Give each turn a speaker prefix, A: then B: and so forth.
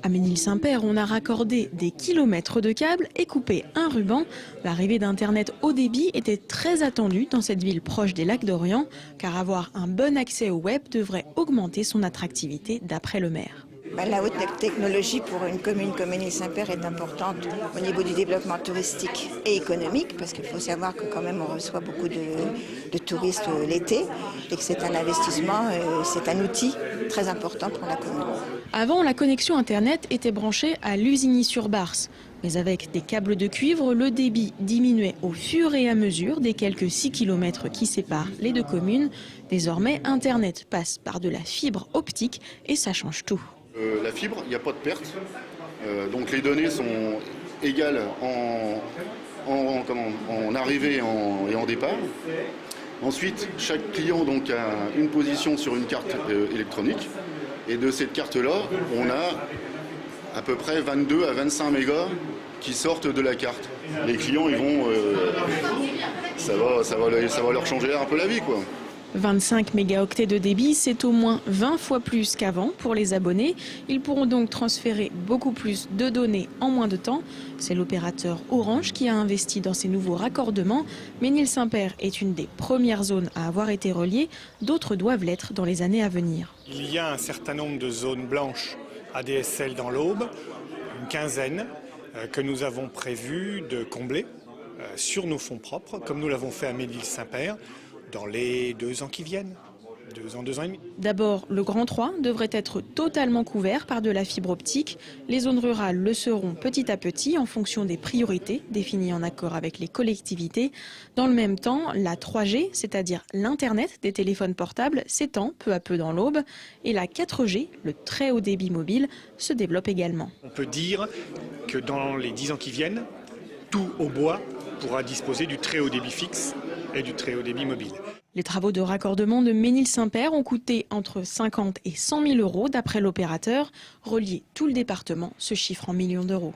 A: À Ménil-Saint-Père, on a raccordé des kilomètres de câbles et coupé un ruban. L'arrivée d'Internet haut débit était très attendue dans cette ville proche des lacs d'Orient, car avoir un bon accès au web devrait augmenter son attractivité d'après le maire.
B: La haute technologie pour une commune comme Ménil-Saint-Père est importante au niveau du développement touristique et économique, parce qu'il faut savoir que quand même on reçoit beaucoup de touristes l'été et que c'est un investissement, c'est un outil très important pour la commune.
A: Avant, la connexion Internet était branchée à Lusigny-sur-Barse. Mais avec des câbles de cuivre, le débit diminuait au fur et à mesure des quelques 6 km qui séparent les deux communes. Désormais, Internet passe par de la fibre optique et ça change tout.
C: La fibre, il n'y a pas de perte, donc les données sont égales en arrivée et en départ. Ensuite, chaque client donc, a une position sur une carte électronique, et de cette carte-là, on a à peu près 22 à 25 mégas qui sortent de la carte. Les clients, ils vont, ça va leur changer un peu la vie, quoi.
A: 25 mégaoctets de débit, c'est au moins 20 fois plus qu'avant pour les abonnés. Ils pourront donc transférer beaucoup plus de données en moins de temps. C'est l'opérateur Orange qui a investi dans ces nouveaux raccordements. Ménil-Saint-Père est une des premières zones à avoir été reliée. D'autres doivent l'être dans les années à venir.
D: Il y a un certain nombre de zones blanches ADSL dans l'Aube, une quinzaine, que nous avons prévu de combler sur nos fonds propres, comme nous l'avons fait à Ménil-Saint-Père, dans les 2 ans qui viennent, 2 ans et demi.
A: D'abord, le Grand 3 devrait être totalement couvert par de la fibre optique. Les zones rurales le seront petit à petit en fonction des priorités définies en accord avec les collectivités. Dans le même temps, la 3G, c'est-à-dire l'Internet des téléphones portables, s'étend peu à peu dans l'Aube. Et la 4G, le très haut débit mobile, se développe également.
D: On peut dire que dans les 10 ans qui viennent, tout au bois pourra disposer du très haut débit fixe et du très haut débit mobile.
A: Les travaux de raccordement de Ménil-Saint-Père ont coûté entre 50 et 100 000 € d'après l'opérateur. Relier tout le département se chiffre en millions d'euros.